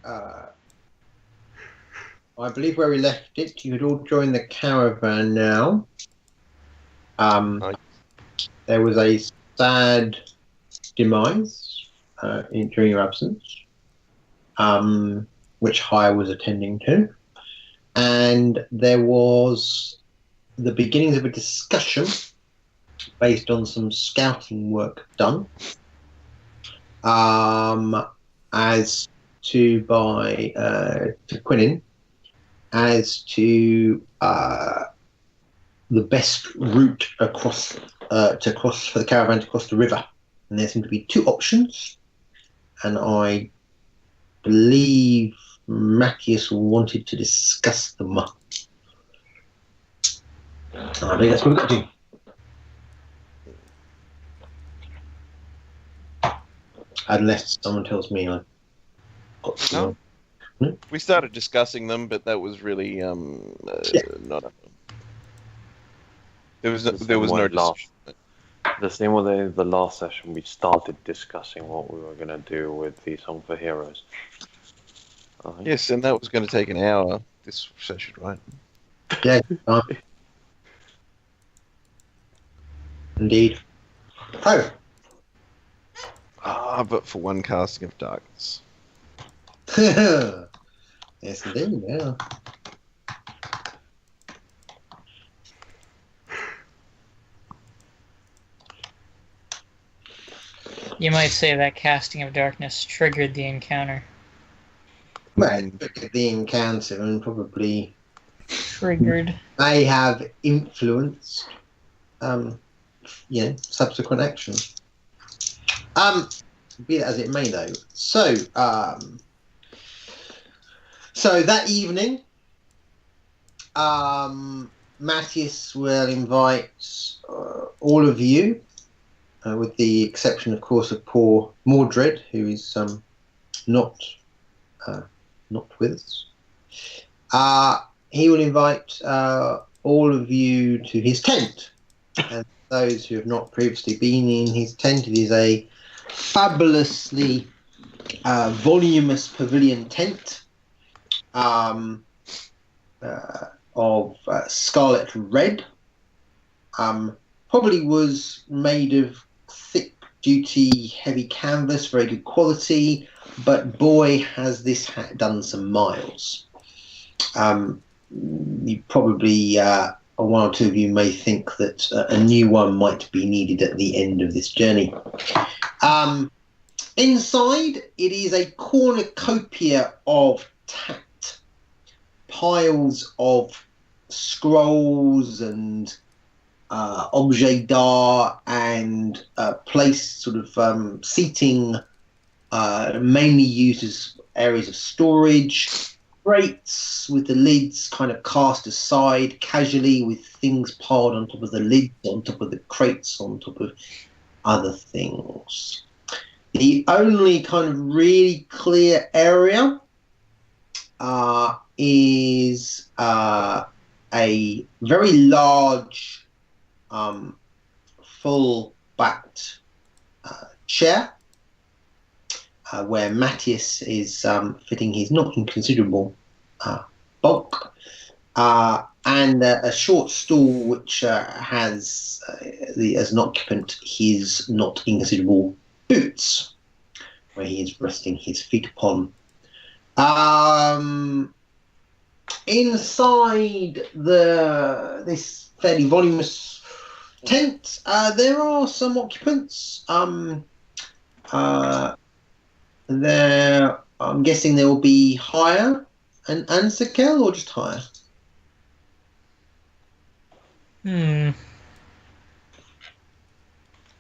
I believe where we left it, you had all joined the caravan now. There was a sad demise during your absence, which Hire was attending to. And there was the beginnings of a discussion based on some scouting work done as to Quinin as to the best route across for the caravan to cross the river. And there seem to be two options, and I believe Matthias wanted to discuss them. I think that's what we've got to do. Unless someone tells me I've got to. No. We started discussing them, but that was really not a... There was no discussion. The same way the last session we started discussing what we were going to do with the Song for Heroes. Yes, and that was going to take an hour, this session, right? Yeah. Indeed. Oh. But for one casting of darkness. Yes, indeed, yeah. You might say that casting of darkness triggered the encounter. Well, look at the encounter and probably triggered. May have influenced, subsequent actions. Be that as it may, though. So that evening, Matthias will invite all of you, with the exception, of course, of poor Mordred, who is not with us. He will invite all of you to his tent. And those who have not previously been in his tent, it is a fabulously voluminous pavilion tent of scarlet red. Probably was made of thick duty heavy canvas, very good quality, but boy has this done some miles. You probably one or two of you may think that a new one might be needed at the end of this journey. Inside, it is a cornucopia of tat, piles of scrolls and objets d'art and placed sort of seating, mainly used as areas of storage. Crates with the lids kind of cast aside casually, with things piled on top of the lids, on top of the crates, on top of other things. The only kind of really clear area is a very large, full-backed chair, where Matthias is fitting his not inconsiderable bulk, and a short stool which has, as an occupant, his not inconsiderable boots, where he is resting his feet upon. Inside this fairly voluminous tent, there are some occupants. There, I'm guessing there will be Hire and Ansakel, or just Hire? I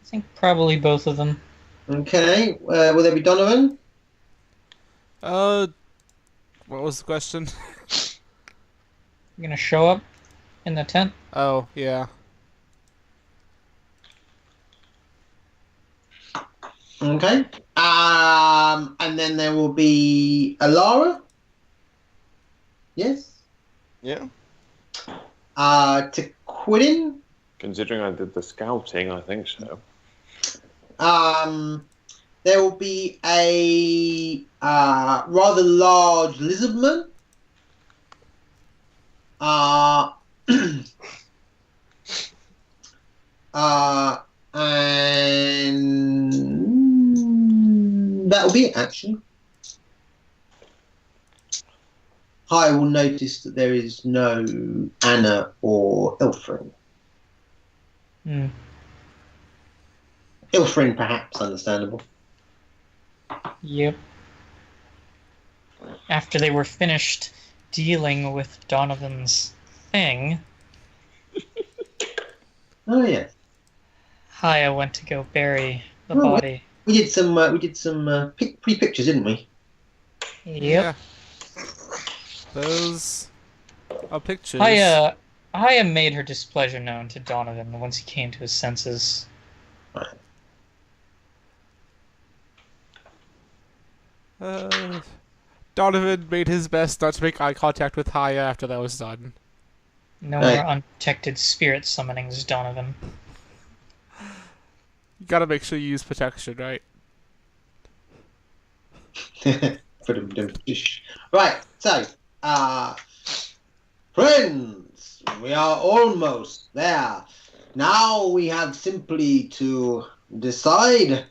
think probably both of them. Okay. Will there be Donovan? What was the question? You're gonna show up in the tent? Oh, yeah. Okay. And then there will be Alara. Yes? Yeah. To Quidin. Considering I did the scouting, I think so. there will be a rather large lizardman. And that'll be it, actually. I will notice that there is no Anna or Ilfrin. Hmm. Ilfrin, perhaps, understandable. Yep. After they were finished dealing with Donovan's thing, Oh yeah, Haya went to go bury the Oh, body. we did some pretty pictures, didn't we? Yep. Yeah. Those are pictures. Haya made her displeasure known to Donovan once he came to his senses. Donovan made his best not to make eye contact with Haya after that was done. No Right. more unprotected spirit summonings, Donovan. You gotta make sure you use protection, right? Right, so, friends, we are almost there. Now we have simply to decide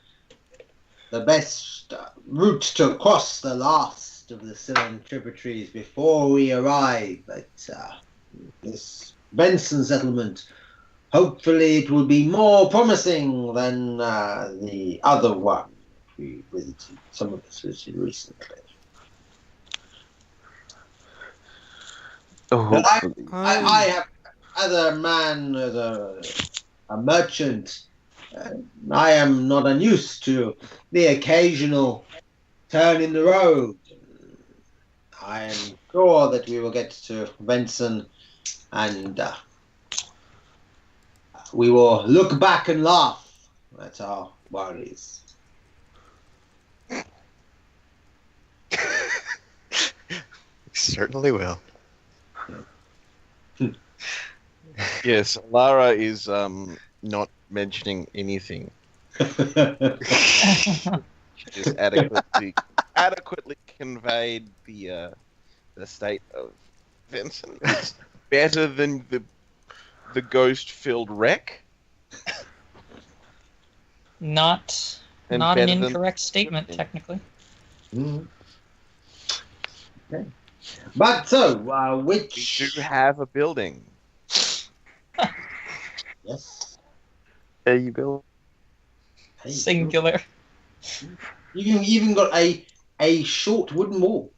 the best route to cross the last of the Sylvan tributaries before we arrive at this Benson settlement. Hopefully it will be more promising than the other one we visited, some of us visited recently. Oh, But hopefully. I have, as a man, as a merchant, I am not unused to the occasional turn in the road. I am sure that we will get to Benson and we will look back and laugh at our worries. Certainly will. Yes, Lara is not mentioning anything. She just adequately conveyed the state of Vincent. It's better than the ghost-filled wreck. Not And an better than- incorrect statement, technically. Mhm. Okay. But so, We which... do have a building. Yes. There you go. Hey, Singular. you even got a short wooden wall.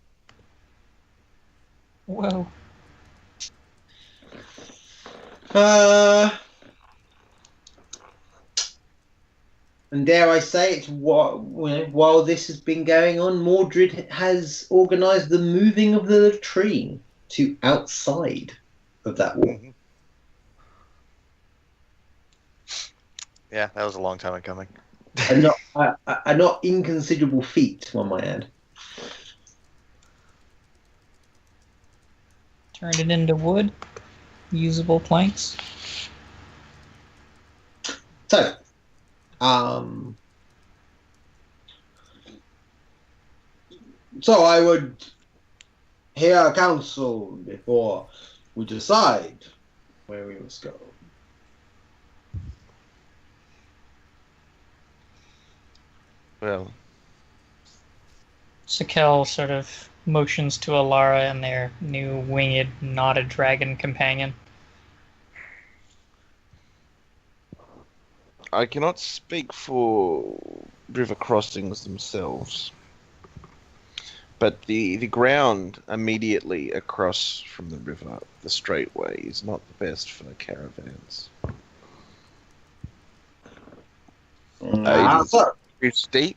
Whoa. And dare I say it, while this has been going on, Mordred has organised the moving of the latrine to outside of that wall. Yeah, that was a long time in coming. A not inconsiderable feat, one might add. Turned it into wood. Usable planks. So, so I would hear counsel before we decide where we must go. Well, Sakel sort of motions to Alara and their new winged, not a dragon companion. I cannot speak for river crossings themselves, but the ground immediately across from the river, the straightway, is not the best for caravans. So, Too steep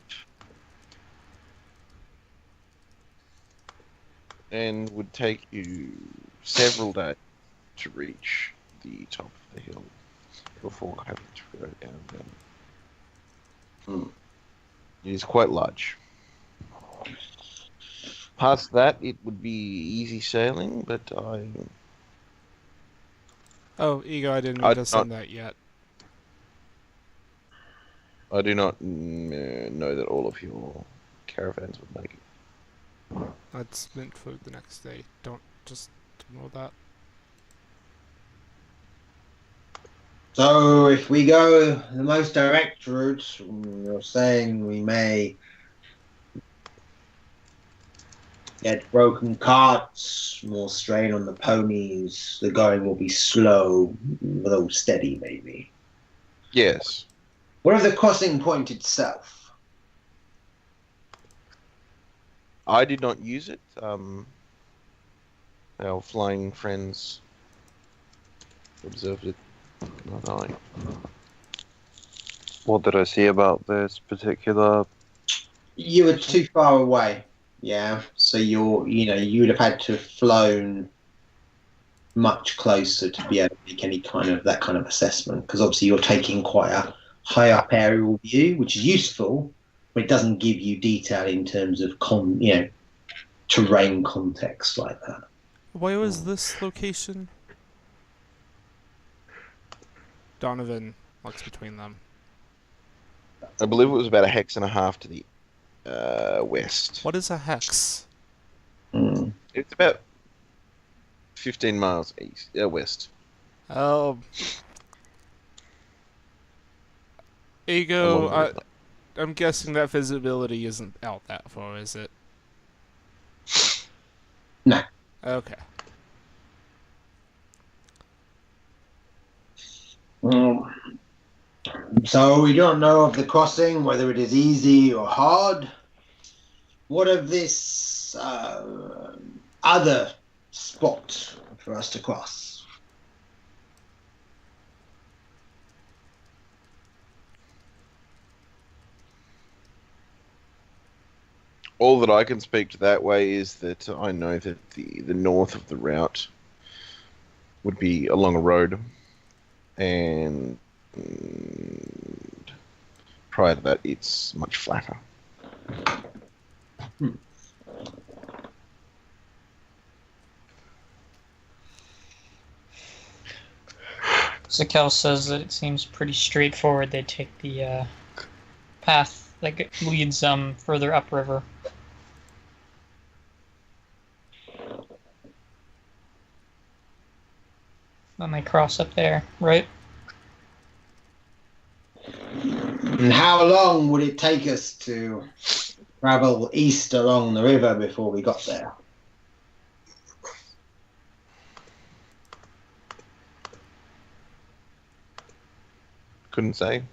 and would take you several days to reach the top of the hill before having to go down. It is quite large. Past that, it would be easy sailing, but Oh, Ego, I didn't mean I'd to not- send that yet. I do not know that all of your caravans would make it. That's meant for the next day. Don't just know that. So if we go the most direct route, you're saying we may get broken carts, more strain on the ponies. The going will be slow, though steady, maybe. Yes. What of the crossing point itself? I did not use it. Our flying friends observed it, not I. What did I see about this particular? You were too far away. Yeah, so you would have had to have flown much closer to be able to make any kind of that kind of assessment, because obviously you're taking quite a high up aerial view, which is useful, but it doesn't give you detail in terms of terrain context like that. Where was this location? Donovan looks between them. I believe it was about a hex and a half to the west. What is a hex? It's about 15 miles west. Oh. Ego, I'm guessing that visibility isn't out that far, is it? No. Okay. So we don't know of the crossing, whether it is easy or hard. What of this other spot for us to cross? All that I can speak to that way is that I know that the north of the route would be along a road, and prior to that, it's much flatter. Zakel says that it seems pretty straightforward. They take the path that leads further upriver. Then they cross up there, right? And how long would it take us to travel east along the river before we got there? Couldn't say.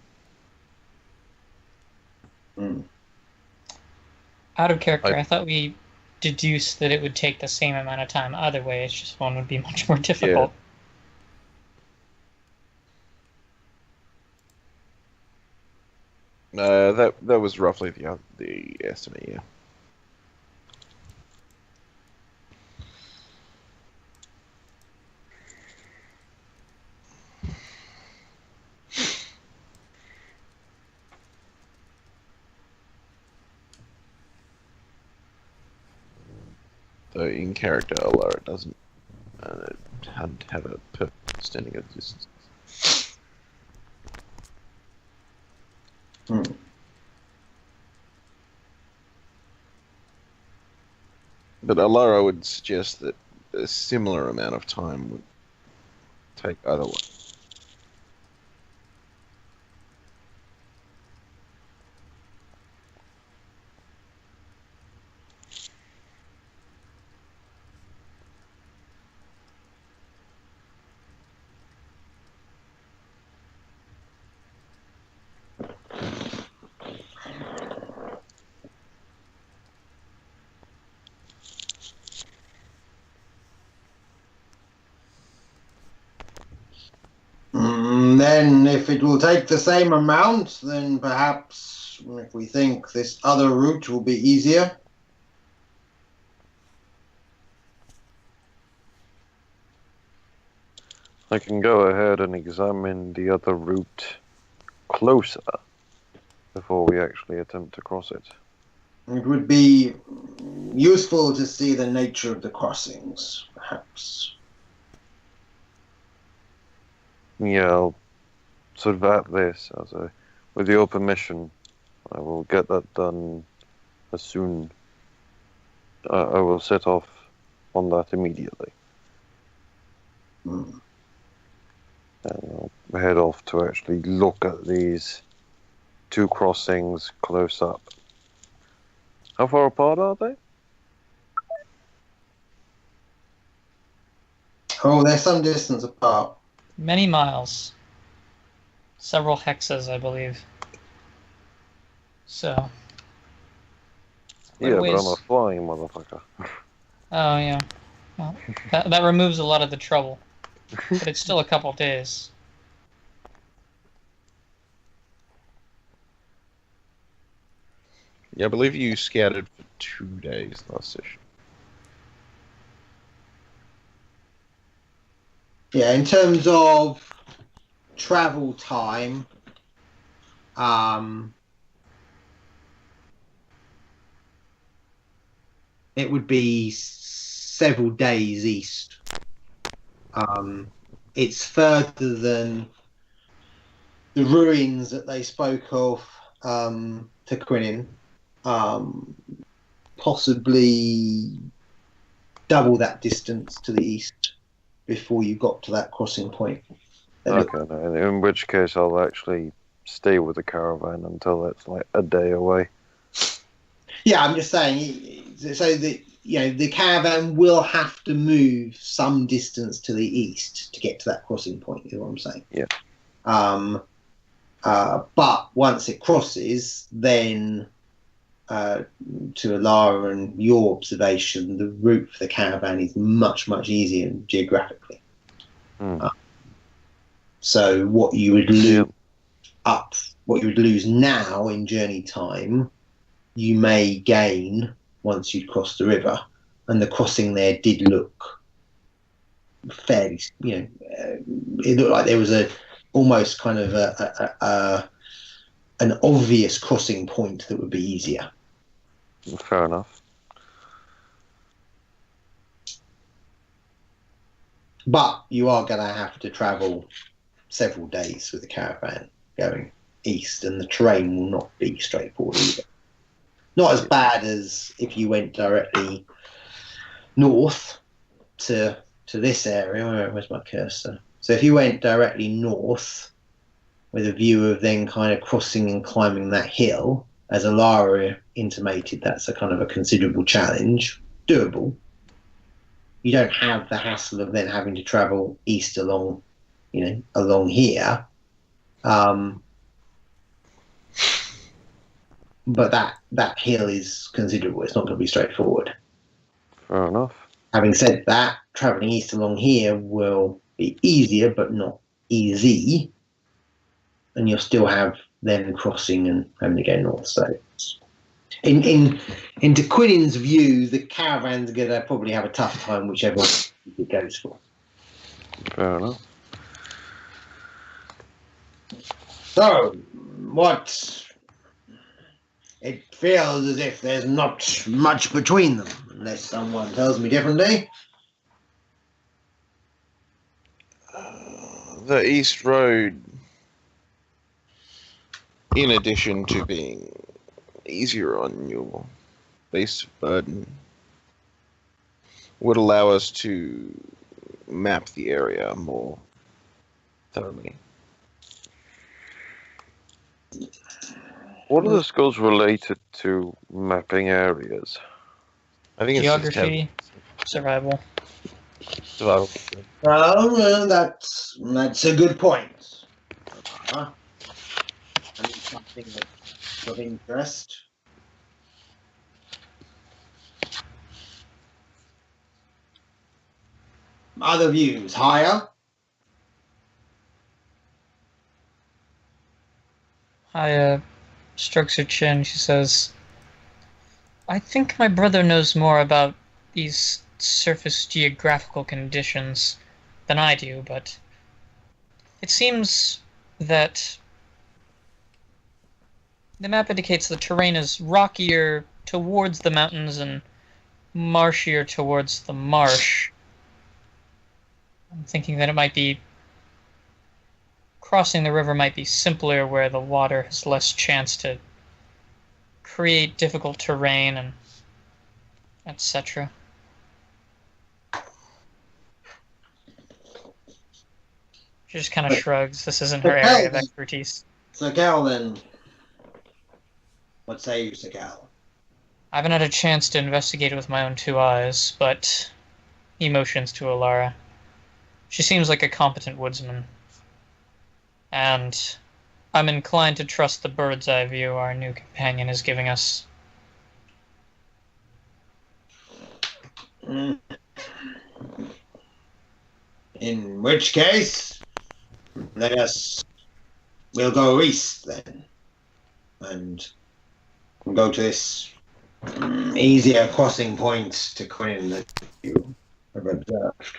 Out of character, I thought we deduced that it would take the same amount of time either way. It's just one would be much more difficult. That was roughly the estimate, yeah. So in character, Alara doesn't have a perfect standing of distance. But Alara would suggest that a similar amount of time would take either way. Then if it will take the same amount, then perhaps if we think this other route will be easier. I can go ahead and examine the other route closer before we actually attempt to cross it. It would be useful to see the nature of the crossings, perhaps. Yeah, I'll sort of at this as With your permission, I will get that done as soon. I will set off on that immediately. Mm. And I'll head off to actually look at these two crossings close up. How far apart are they? Oh, they're some distance apart. Many miles. Several hexes, I believe. So. Yeah, but ways- I'm a flying motherfucker. Oh, yeah. Well, that removes a lot of the trouble. But it's still a couple days. Yeah, I believe you scouted for 2 days last session. Yeah, in terms of travel time, it would be several days east. It's further than the ruins that they spoke of to Quinin. Possibly double that distance to the east before you got to that crossing point. Okay, no, in which case I'll actually stay with the caravan until it's like a day away. Yeah, I'm just saying. So the caravan will have to move some distance to the east to get to that crossing point. Is what I'm saying. Yeah. But once it crosses, then to Alara and your observation, the route for the caravan is much, much easier geographically. So what you would lose what you would lose now in journey time, you may gain once you'd crossed the river. And the crossing there did look fairly, it looked like there was almost kind of an obvious crossing point that would be easier. Fair enough. But you are going to have to travel several days with the caravan going east, and the terrain will not be straightforward either. Not as bad as if you went directly north to this area. Where's my cursor? So if you went directly north with a view of then kind of crossing and climbing that hill, as Alara intimated, that's a kind of a considerable challenge. Doable. You don't have the hassle of then having to travel east along here. But that hill is considerable. It's not going to be straightforward. Fair enough. Having said that, travelling east along here will be easier, but not easy. And you'll still have then crossing and having to go north. So, into Quinin's view, the caravan's going to probably have a tough time, whichever it goes for. Fair enough. So, it feels as if there's not much between them, unless someone tells me differently. The East Road, in addition to being easier on your base of burden, would allow us to map the area more thoroughly. What are the skills related to mapping areas? I think it's Geography, survival. survival. Well, that's a good point. I need something that's of interest. Other views, higher. Haya strokes her chin. She says, I think my brother knows more about these surface geographical conditions than I do, but it seems that the map indicates the terrain is rockier towards the mountains and marshier towards the marsh. I'm thinking that it might be crossing the river might be simpler where the water has less chance to create difficult terrain and etc. She just kind of shrugs. This isn't her area of expertise. Sir Cal, then. What say you, Sir Cal? I haven't had a chance to investigate it with my own 2 eyes, but he motions to Alara. She seems like a competent woodsman, and I'm inclined to trust the bird's eye view our new companion is giving us. In which case, we'll go east then, and go to this easier crossing point to Quinn that you have observed.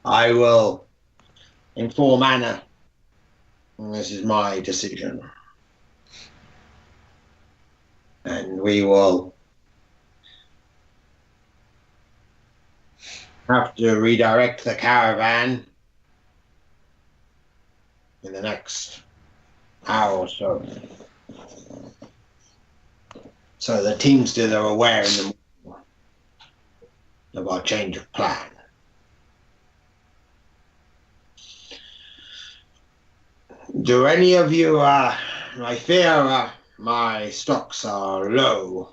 I will inform Anna. This is my decision. And we will have to redirect the caravan in the next hour or so. So the teamsters are aware in the morning of our change of plan. Do any of you, I fear my stocks are low.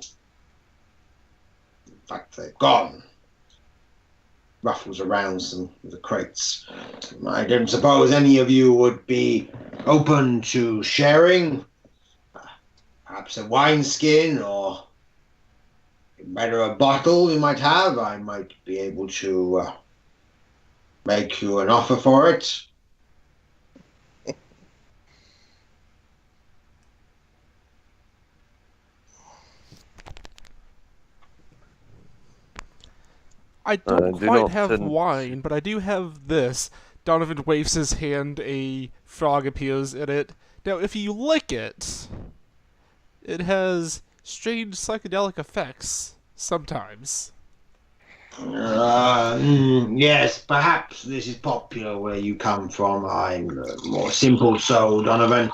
In fact, they're gone. Ruffles around some of the crates. I don't suppose any of you would be open to sharing perhaps a wineskin or better a bottle you might have. I might be able to make you an offer for it. I don't do quite not have send- wine, but I do have this. Donovan waves his hand, a frog appears in it. Now, if you lick it, it has strange psychedelic effects, sometimes. Yes, perhaps this is popular where you come from. I'm more simple soul, Donovan.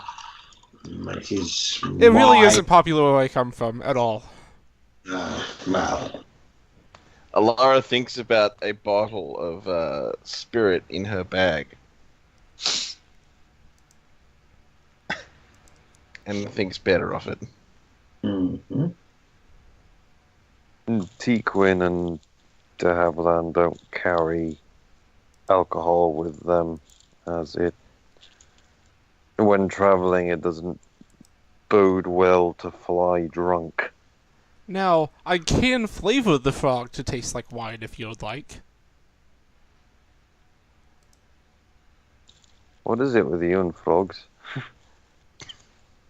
It is. It really isn't popular where I come from, at all. Well. Alara thinks about a bottle of spirit in her bag. And thinks better of it. Mm-hmm. Tequin and de Havilland don't carry alcohol with them, as it, when traveling, it doesn't bode well to fly drunk. Now, I can flavor the frog to taste like wine if you would like. What is it with you and frogs?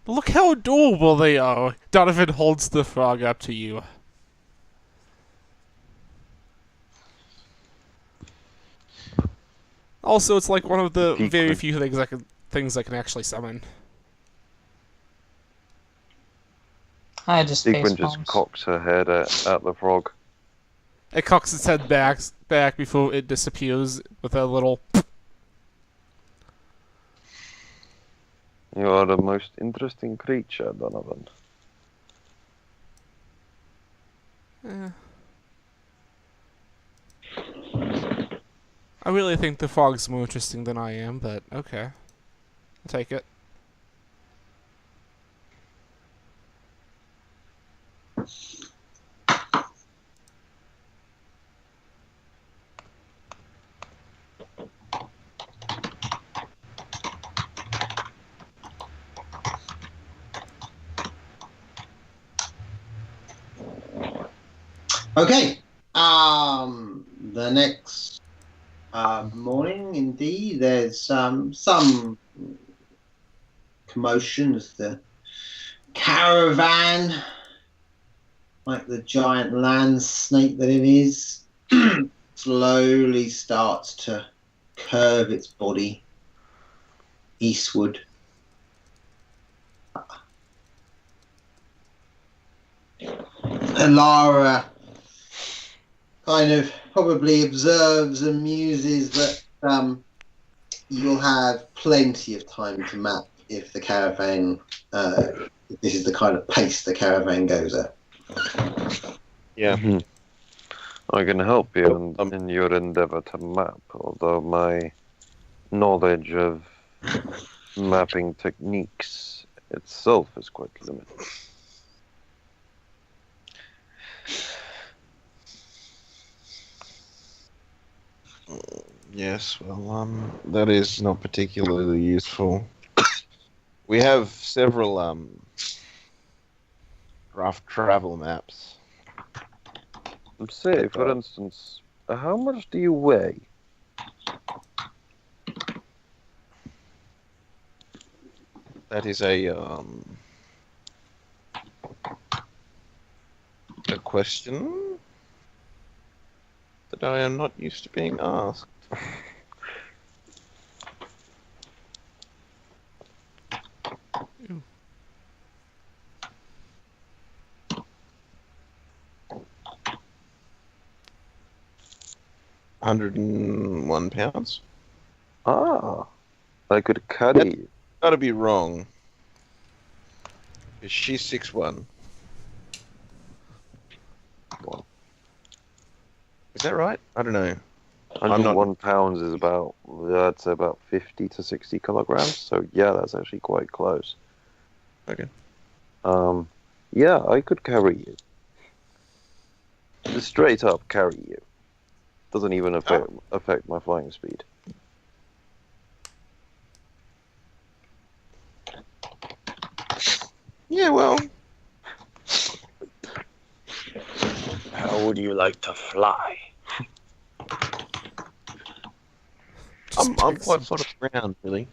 Look how adorable they are! Donovan holds the frog up to you. Also, it's like one of the very few things I can actually summon. I just Tequin just cocks her head at the frog. It cocks its head back before it disappears with a little. You are the most interesting creature, Donovan. Eh. I really think the frog's more interesting than I am, but okay. I'll take it. Okay. The next morning, indeed, there's some commotion as the caravan, like the giant land snake that it is, slowly starts to curve its body eastward. Alara kind of probably observes and muses that you'll have plenty of time to map if the caravan. If this is the kind of pace the caravan goes at. Yeah. Mhm. I can help you in your endeavor to map, although my knowledge of mapping techniques itself is quite limited. Yes, well, that is not particularly useful. We have several rough travel maps. Say, for instance, how much do you weigh? That is a question that I am not used to being asked. Ew. £101. Ah, I could carry you. Gotta be wrong. 'Cause she's 6'1". Is that right? I don't know. 101 pounds is about, I'd say about 50 to 60 kilograms. So yeah, that's actually quite close. Okay. Yeah, I could carry you. Just straight up carry you. Doesn't even affect my flying speed. Yeah, well, How would you like to fly? I'm Just quite pick fond of ground, really.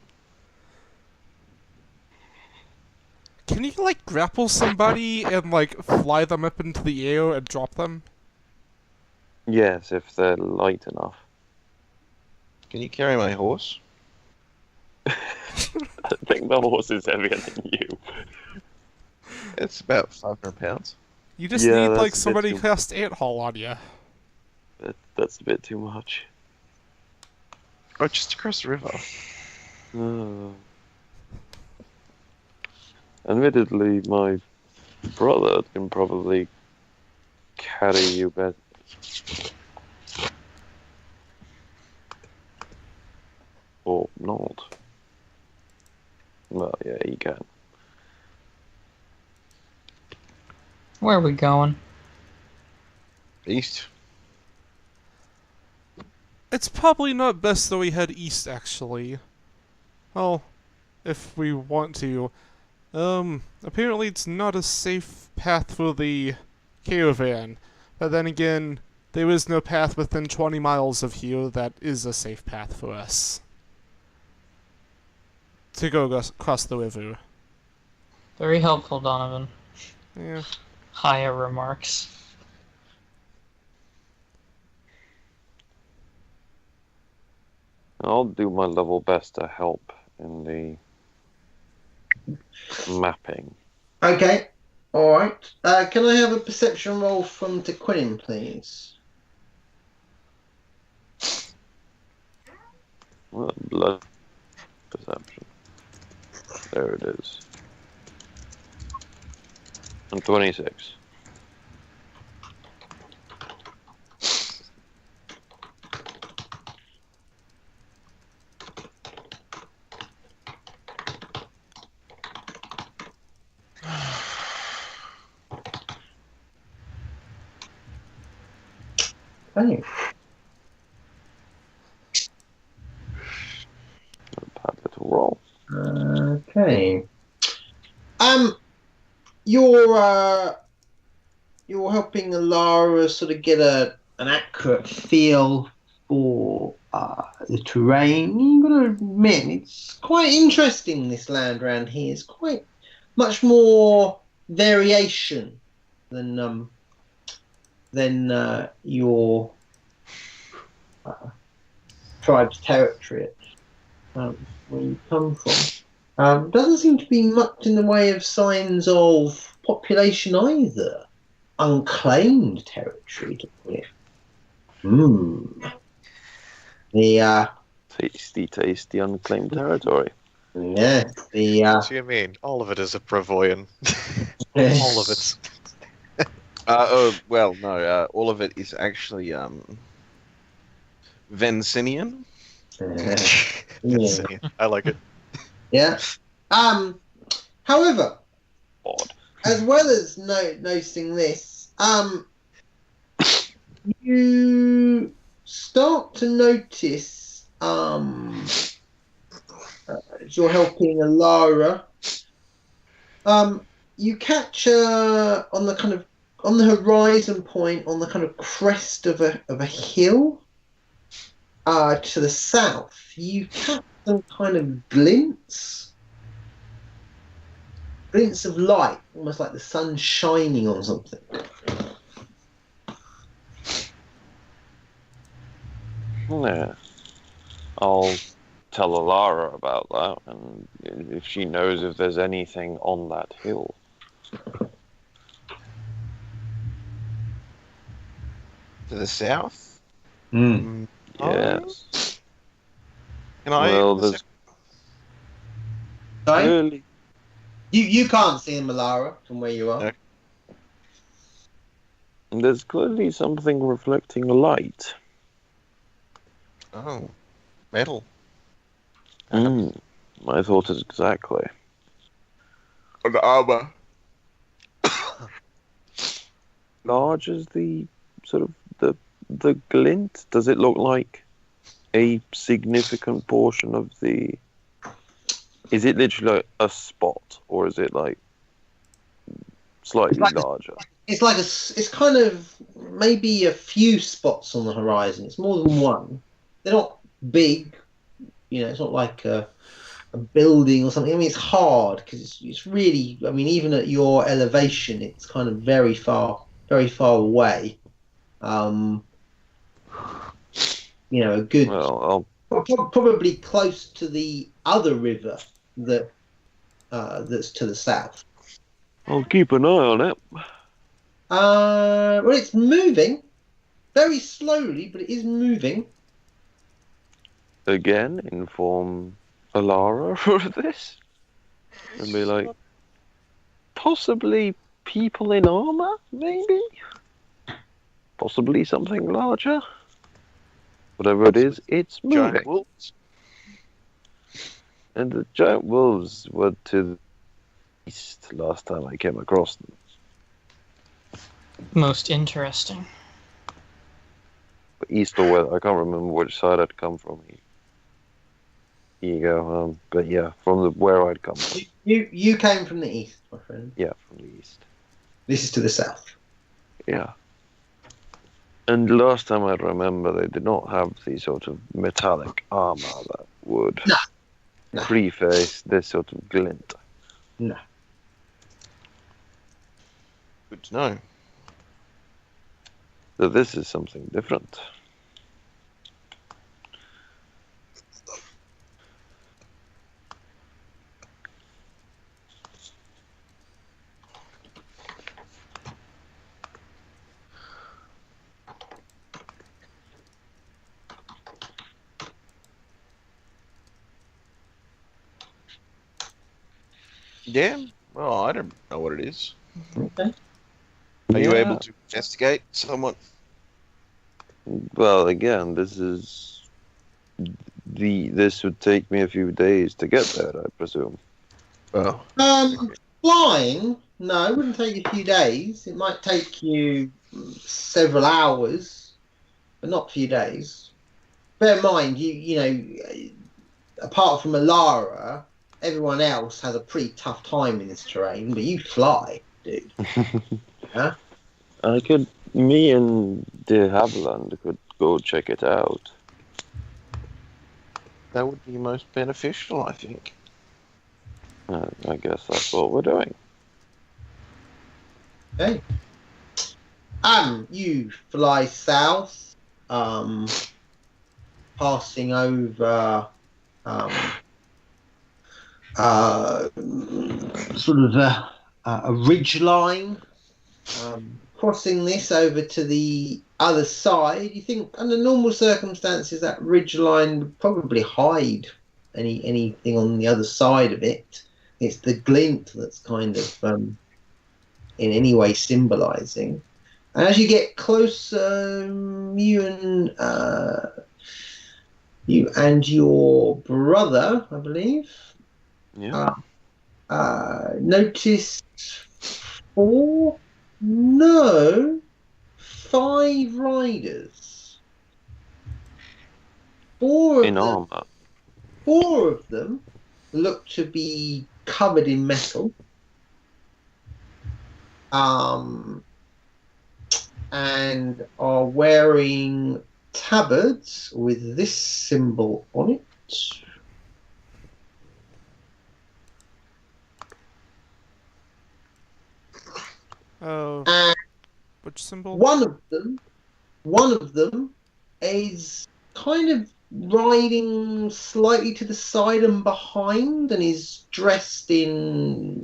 Can you like grapple somebody and like fly them up into the air and drop them? Yes, if they're light enough. Can you carry my horse? I think the horse is heavier than you. It's about 500 pounds. You just Yeah, need that's a like bit somebody too- cast ant haul on you. That's a bit too much. Oh, just across the river. Admittedly, my brother can probably carry you better. Or not. Well, yeah, he can. Where are we going? East. It's probably not best that we head east, actually. Well, if we want to. Apparently it's not a safe path for the caravan. But then again, there is no path within 20 miles of here that is a safe path for us. To go across the river. Very helpful, Donovan. Yeah. Higher remarks. I'll do my level best to help in the mapping. Okay, all right. Can I have a perception roll from DeQuinn, please? Well, blood perception. There it is. And 26. Okay. Bad little roll. Okay. You're helping Lara sort of get an accurate feel for the terrain. You've got to admit, it's quite interesting, this land around here. It's quite much more variation than your tribe's territory, where you come from. Doesn't seem to be much in the way of signs of population either. Unclaimed territory, to put it. The Tasty, tasty unclaimed territory. Yeah, the What do you mean? All of it is a Brevoyan. All of it. Well, no. All of it is actually Vencinian. yeah. I like it. Yeah. However, Odd. as well as noticing this, you start to notice, as you're helping Alara, you catch on the horizon point, on the kind of crest of a hill, to the south, you catch some kind of glints of light, almost like the sun shining on something. Yeah. I'll tell Alara about that, and if she knows if there's anything on that hill. To the south? Yes. Can I? Well, there's Sorry? clearly... You can't see them, Alara, from where you are. No. There's clearly something reflecting light. Oh, metal. I thought it exactly. The armor. Large as the sort of the glint? Does it look like a significant portion of the... Is it literally like a spot, or is it like slightly larger? It's kind of maybe a few spots on the horizon. It's more than one. They're not big, it's not like a building or something. I mean, it's hard because it's really. I mean, even at your elevation, it's kind of very far away. A good. Well, probably close to the other river that's to the south. I'll keep an eye on it. Well, it's moving very slowly, but it is moving. Again, inform Alara for this, and be like, possibly people in armor, maybe, possibly something larger. Whatever it is, it's moving. Giant wolves. And the giant wolves were to the east last time I came across them. Most interesting. East or west, I can't remember which side I'd come from. Here you go. But yeah, from where I'd come from. You came from the east, my friend. Yeah, from the east. This is to the south. Yeah. And last time I remember, they did not have the sort of metallic armor that would No. preface this sort of glint. No. Good to know. So this is something different. Yeah. Well, I don't know what it is. Okay. Are you Yeah. able to investigate somewhat? Well, again, this would take me a few days to get there, I presume. Oh. Flying? No, it wouldn't take you a few days. It might take you several hours, but not a few days. Bear in mind, apart from Alara, everyone else has a pretty tough time in this terrain, but you fly, dude. Huh? Me and de Havilland could go check it out. That would be most beneficial, I think. I guess that's what we're doing. Okay. You fly south, passing over sort of a ridge line, crossing this over to the other side, you think under normal circumstances that ridgeline would probably hide anything on the other side of it. It's the glint that's kind of in any way symbolising. And as you get closer, you and your brother, I believe, Yeah. notice 5 riders. In armor. 4 of them look to be covered in metal. And are wearing tabards with this symbol on it. Oh. And Which symbol? one of them is kind of riding slightly to the side and behind and is dressed in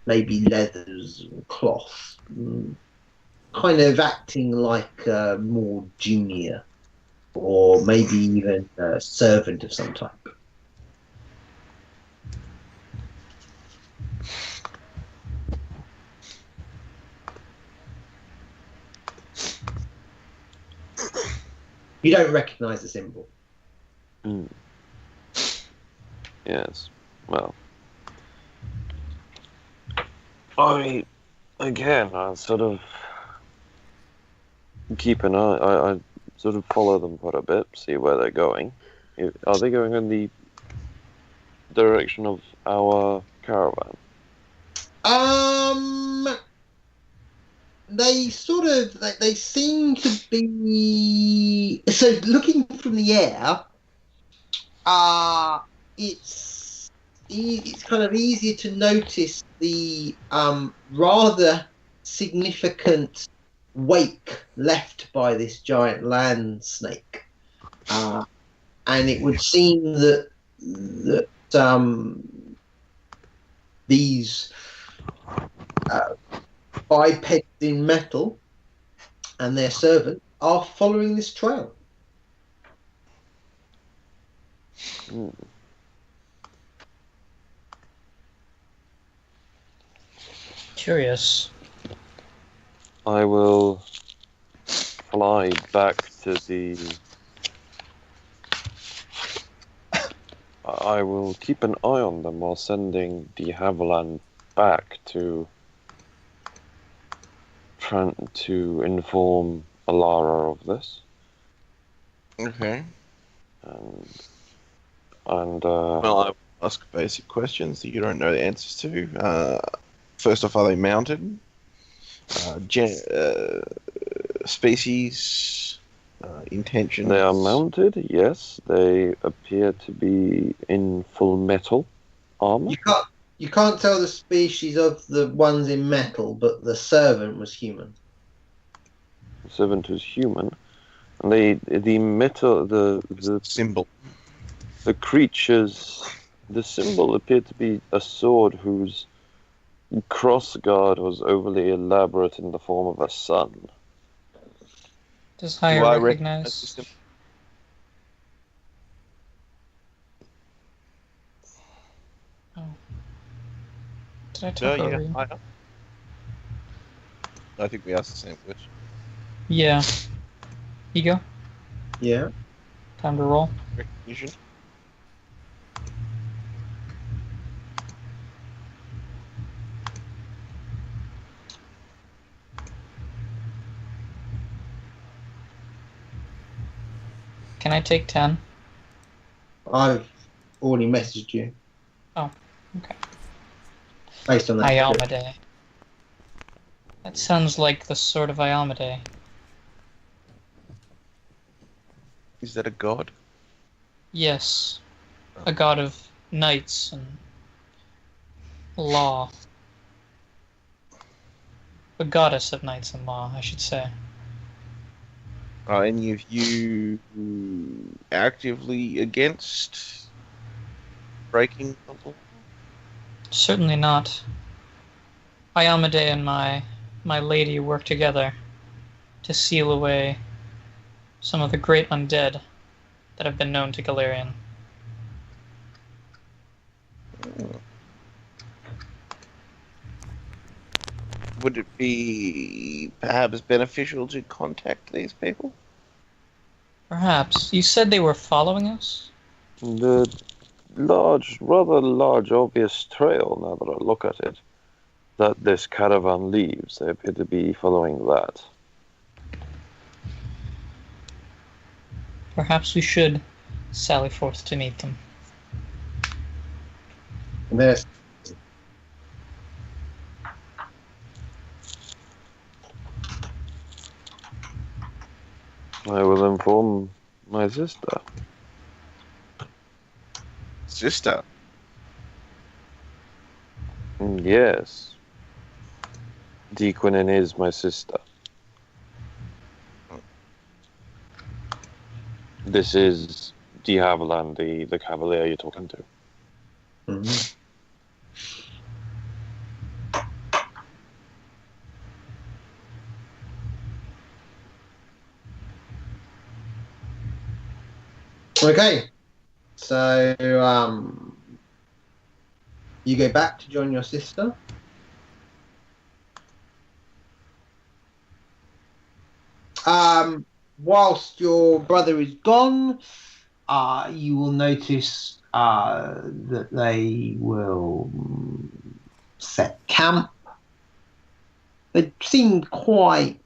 maybe leathers and cloth. Kind of acting like a more junior or maybe even a servant of some type. You don't recognise the symbol. Yes. Well, I sort of keep an eye. I sort of follow them for a bit, see where they're going. Are they going in the direction of our caravan? They sort of they seem to be so looking from the air. It's kind of easier to notice the rather significant wake left by this giant land snake, and it would seem that these bipeds in metal and their servant are following this trail. Curious. I will fly back to the... I will keep an eye on them while sending de Havilland back to inform Alara of this. Okay. And Well, I ask basic questions that you don't know the answers to. First off, are they mounted? Species, intentions. they are mounted, yes. They appear to be in full metal armor. You can't tell the species of the ones in metal, but the servant was human. The servant is human. And the metal, the symbol. The creatures, the symbol appeared to be a sword whose cross guard was overly elaborate in the form of a sun. Does Haya Do I recognize? the symbol? Did I talk over you? I think we asked the same question. Yeah. Ego? Yeah. Time to roll. Recognition. Can I take 10? I've already messaged you. Oh, okay. Based on that. Ialmade. That sounds like the sword of Ialmade. Is that a god? Yes. A god of knights and law. A goddess of knights and law, I should say. Are any of you actively against breaking the law? Certainly not. Ialmade and my my lady work together to seal away some of the great undead that have been known to Galarian. Would it be perhaps beneficial to contact these people? Perhaps. You said they were following us? The rather large, obvious trail, now that I look at it, that this caravan leaves, they appear to be following that. Perhaps we should sally forth to meet them. There's I will inform my sister. Sister. Yes. Dequinin is my sister. This is De Haviland, the cavalier you're talking to. Mhm. Okay, so you go back to join your sister. Whilst your brother is gone, you will notice that they will set camp. They seem quite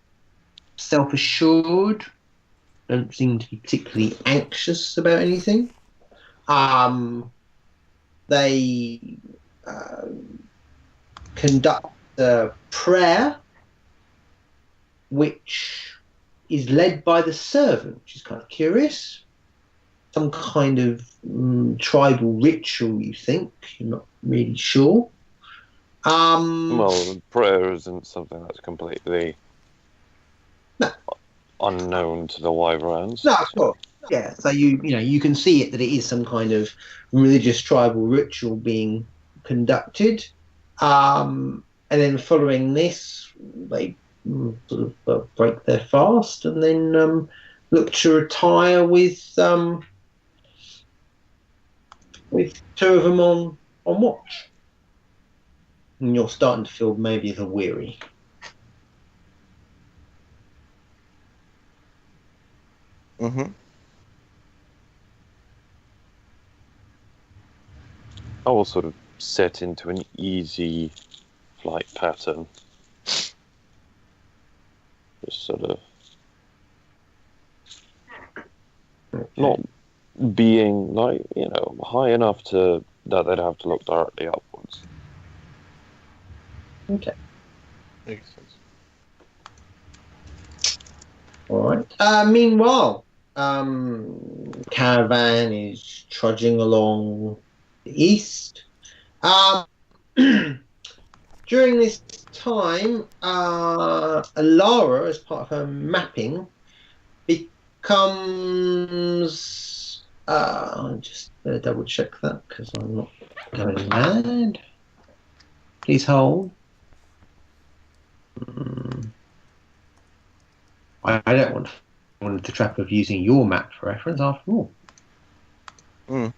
self-assured. Don't seem to be particularly anxious about anything. They conduct a prayer, which is led by the servant, which is kind of curious. Some kind of tribal ritual, you think. You're not really sure. Well, prayer isn't something that's completely No. unknown to the Wyverns. No, of course. Yeah, so you can see it that it is some kind of religious tribal ritual being conducted. And then following this, they sort of break their fast and then look to retire with two of them on watch. And you're starting to feel maybe the weary. Mm-hmm. I will sort of set into an easy flight pattern. Just sort of not being high enough to that they'd have to look directly upwards. Okay. Makes sense. All right. Meanwhile, caravan is trudging along the east. During this time, Alara, as part of her mapping, becomes. I'm just going to double check that because I'm not going mad. Please hold. I don't want the trap of using your map for reference after all. Mm.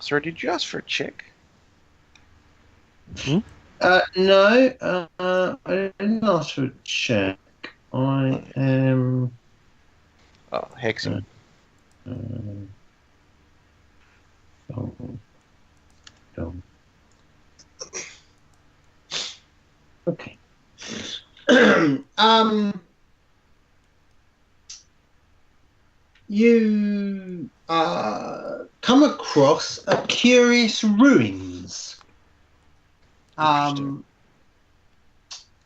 Sir, did you ask for a check? No, I didn't ask for a check. I am. Oh, hexing. Okay. You come across a curious ruins.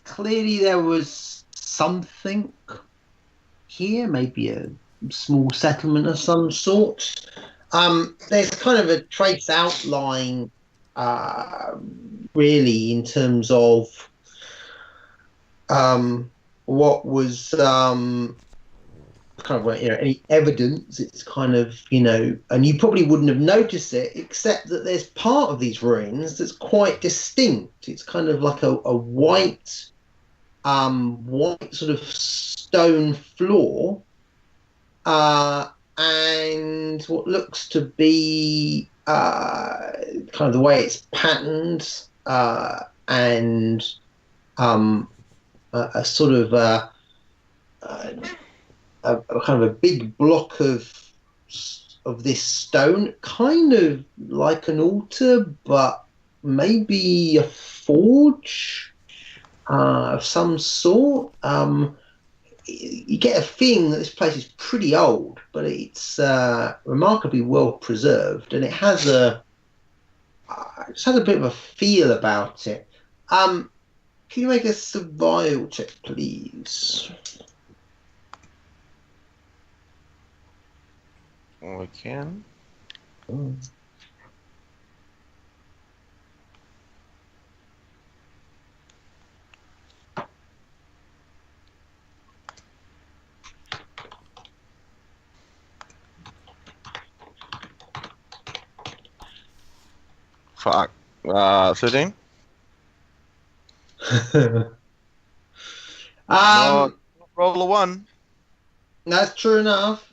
Clearly there was something here, maybe a small settlement of some sort. There's kind of a trace outline really, in terms of what was kind of any evidence. It's kind of and you probably wouldn't have noticed it, except that there's part of these ruins that's quite distinct. It's kind of like a white sort of stone floor, and what looks to be kind of the way it's patterned, and a sort of a kind of a big block of this stone, kind of like an altar, but maybe a forge of some sort. You get a feeling that this place is pretty old, but it's remarkably well preserved, and it has a bit of a feel about it. Can you make a survival check, please? I can. Fuck. 13? No, roll a 1. That's true enough.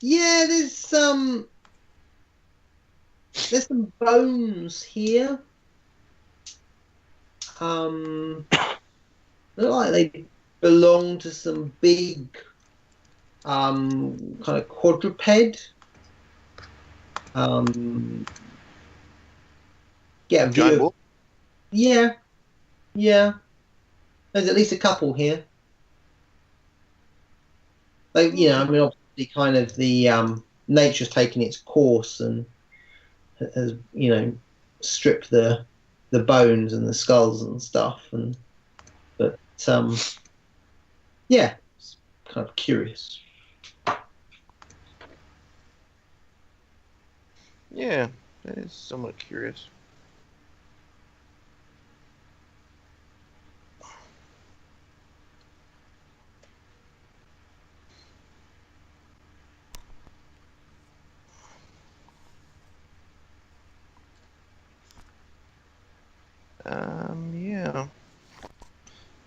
Yeah, there's some bones here. Look like they belong to some big kind of quadruped. Get a Giant view. wolf? Yeah. There's at least a couple here. Like, I mean, obviously, kind of the nature's taken its course and has, stripped the bones and the skulls and stuff. But yeah, it's kind of curious. Yeah, that is somewhat curious. Yeah.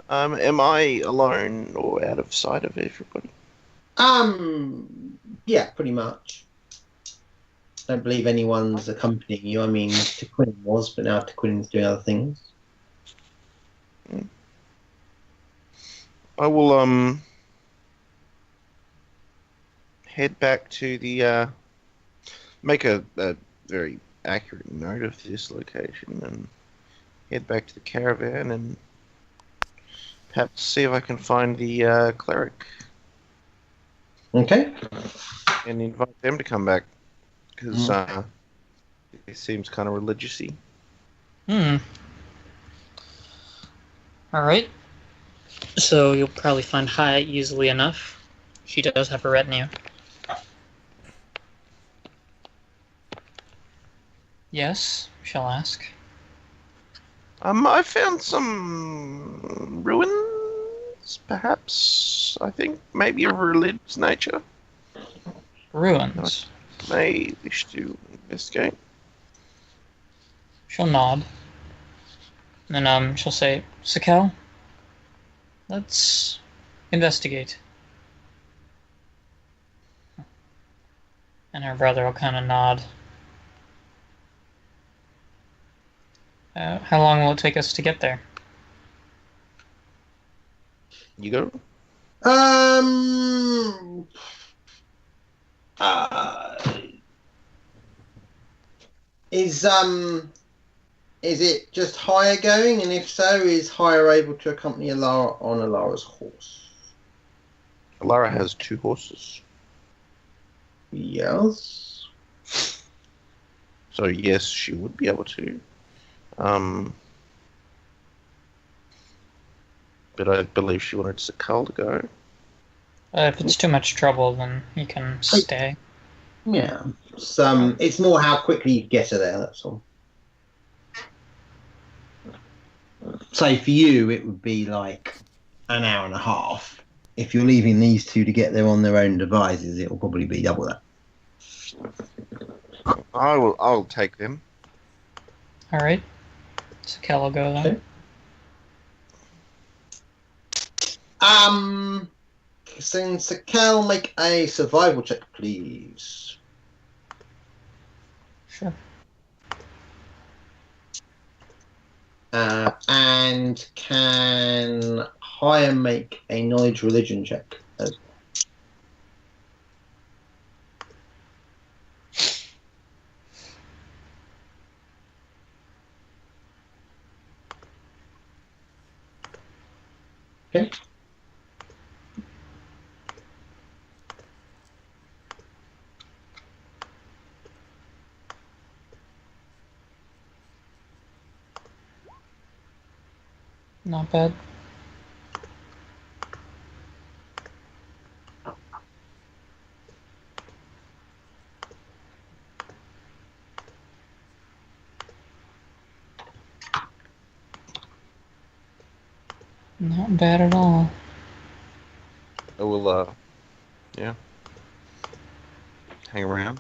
Am I alone or out of sight of everybody? Yeah, pretty much. I don't believe anyone's accompanying you. I mean, Tequin was, but now Tequin's doing other things. I will head back to the make a very accurate note of this location and head back to the caravan and perhaps see if I can find the cleric Okay. and invite them to come back because it seems kind of religious-y. Alright. So you'll probably find Haya easily enough. She does have a retinue. Yes, shall ask. I found some ruins, perhaps. I think maybe of religious nature. Ruins. May wish to investigate. She'll nod. And then she'll say, Sakel, let's investigate. And her brother will kind of nod. How long will it take us to get there? You go. Is it just Hire going? And if so, is Hire able to accompany Alara on Alara's horse? Alara has 2 horses. Yes. So yes, she would be able to. But I believe she wanted Sakal to go. If it's too much trouble, then he can stay. Yeah. It's more how quickly you get her there. That's all. So for you, it would be like an hour and a half. If you're leaving these two to get there on their own devices, it will probably be double that. I'll take them. Alright. So Kel will go then. Okay. So Cal, make a survival check, please. Sure. And can Hire make a knowledge religion check as well? Okay. Not bad. Not bad at all. I will, yeah. Hang around.